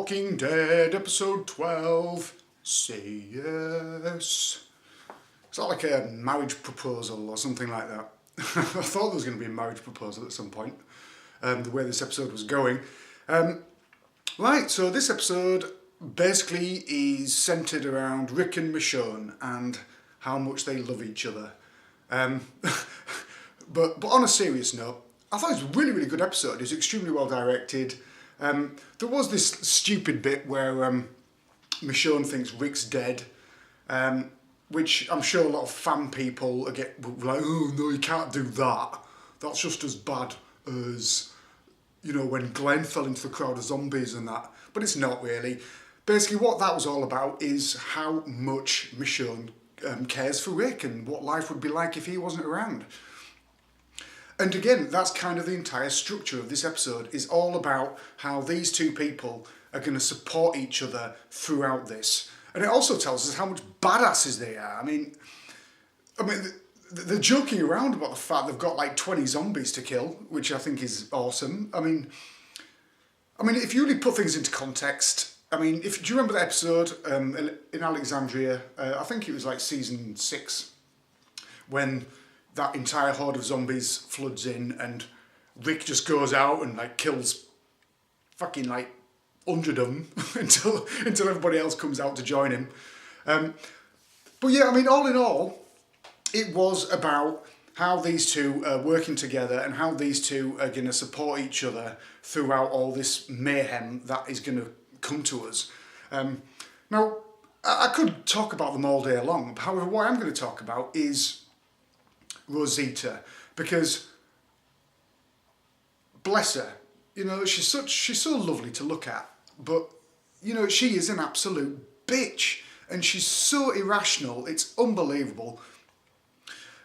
Walking Dead, episode 12. Say yes. It's not like a marriage proposal or something like that. I thought there was going to be a marriage proposal at some point, the way this episode was going. Right, so this episode basically is centred around Rick and Michonne and how much they love each other. But on a serious note, I thought it was a really, really good episode. It was extremely well directed. There was this stupid bit where Michonne thinks Rick's dead, which I'm sure a lot of fan people will like, oh no, you can't do that. That's just as bad as, you know, when Glenn fell into the crowd of zombies and that. But it's not really. Basically what that was all about is how much Michonne cares for Rick and what life would be like if he wasn't around. And again, that's kind of the entire structure of this episode, is all about how these two people are going to support each other throughout this. And it also tells us how much badasses they are. I mean, they're joking around about the fact they've got like 20 zombies to kill, which I think is awesome. I mean, if you really put things into context, do you remember the episode in Alexandria? I think it was like season 6, when that entire horde of zombies floods in and Rick just goes out and like kills fucking like 100 of them until everybody else comes out to join him. But yeah, all in all, it was about how these two are working together and how these two are going to support each other throughout all this mayhem that is going to come to us. Now, I could talk about them all day long. However, what I'm going to talk about is Rosita, because bless her, you know, she's so lovely to look at, but you know, she is an absolute bitch and she's so irrational, it's unbelievable.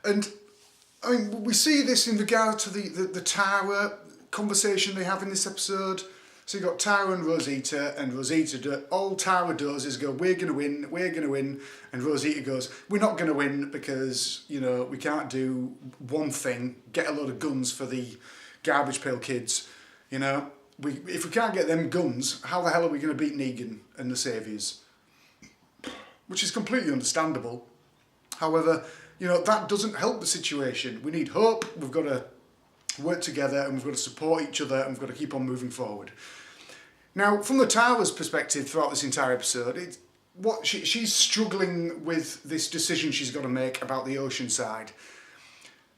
And I mean, we see this in regard to the Tara conversation they have in this episode. So you got Tara and Rosita, all Tara does is go, we're going to win, and Rosita goes, we're not going to win because, you know, we can't do one thing, get a load of guns for the garbage pail kids, you know. If we can't get them guns, how the hell are we going to beat Negan and the Saviours? Which is completely understandable. However, you know, that doesn't help the situation. We need hope, we've got to work together and we've got to support each other and we've got to keep on moving forward. Now, from the Tara's perspective throughout this entire episode, she's struggling with this decision she's got to make about the ocean side.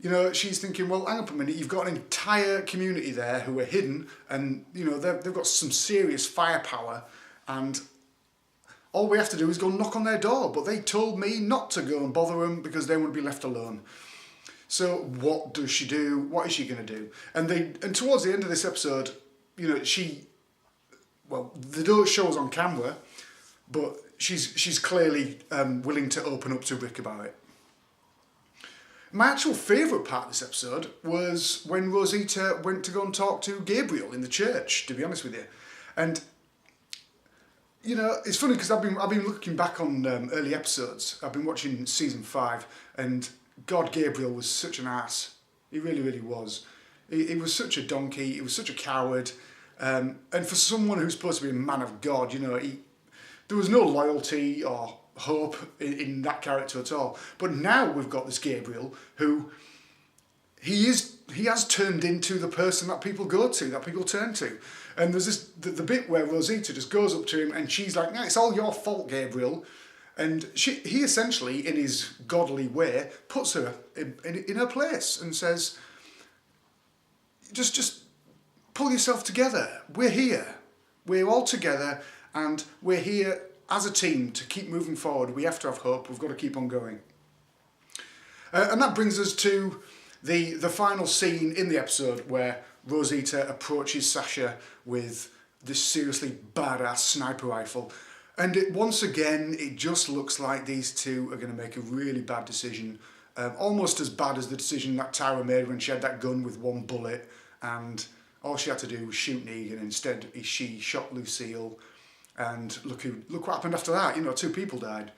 You know, she's thinking, well, hang up a minute, you've got an entire community there who are hidden and, you know, they've got some serious firepower and all we have to do is go knock on their door. But they told me not to go and bother them because they want to be left alone. So what does she do? What is she going to do? And towards the end of this episode, you know, they don't show us on camera, but she's clearly willing to open up to Rick about it. My actual favourite part of this episode was when Rosita went to go and talk to Gabriel in the church, to be honest with you. And, you know, it's funny because I've been looking back on early episodes. I've been watching season 5 and God, Gabriel was such an ass. He really, really was. He was such a donkey. He was such a coward. And for someone who's supposed to be a man of God, you know, there was no loyalty or hope in that character at all. But now we've got this Gabriel who he has turned into the person that people go to, that people turn to. And there's the bit where Rosita just goes up to him and she's like, no, it's all your fault, Gabriel. And he essentially, in his godly way, puts her in her place and says, just pull yourself together. We're here. We're all together and we're here as a team to keep moving forward. We have to have hope. We've got to keep on going. And that brings us to the final scene in the episode where Rosita approaches Sasha with this seriously badass sniper rifle. And once again, it just looks like these two are going to make a really bad decision. Almost as bad as the decision that Tara made when she had that gun with one bullet and all she had to do was shoot Negan. Instead, she shot Lucille. And look what happened after that. You know, 2 people died.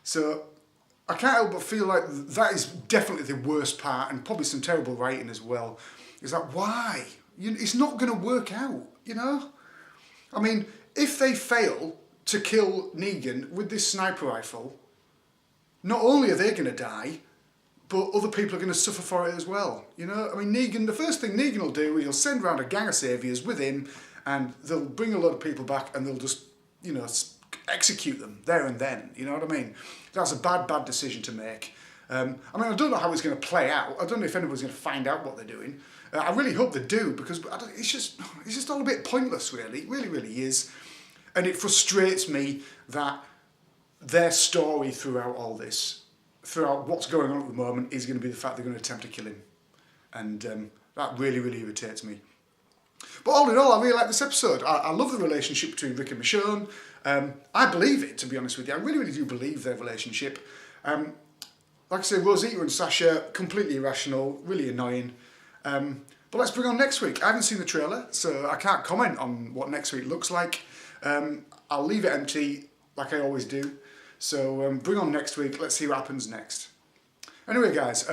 So I can't help but feel like that is definitely the worst part, and probably some terrible writing as well. Is that why? It's not going to work out, you know? if they fail to kill Negan with this sniper rifle, not only are they going to die, but other people are going to suffer for it as well. You know, I mean, Negan, the first thing Negan will do, he'll send around a gang of saviours with him, and they'll bring a lot of people back, and they'll just, you know, execute them there and then. You know what I mean? That's a bad decision to make. I mean, I don't know how it's going to play out. I don't know if anybody's going to find out what they're doing. I really hope they do, because it's just all a bit pointless, really. It really is. And it frustrates me that their story throughout all this, throughout what's going on at the moment, is going to be the fact they're going to attempt to kill him. And that really irritates me. But all in all, I really like this episode. I love the relationship between Rick and Michonne. I believe it, to be honest with you. I really do believe their relationship. Like I say, Rosita and Sasha, completely irrational, really annoying. But let's bring on next week. I haven't seen the trailer, so I can't comment on what next week looks like. I'll leave it empty, like I always do. So bring on next week. Let's see what happens next. Anyway, guys,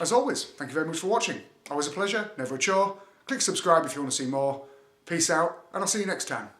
as always, thank you very much for watching. Always a pleasure, never a chore. Click subscribe if you want to see more. Peace out, and I'll see you next time.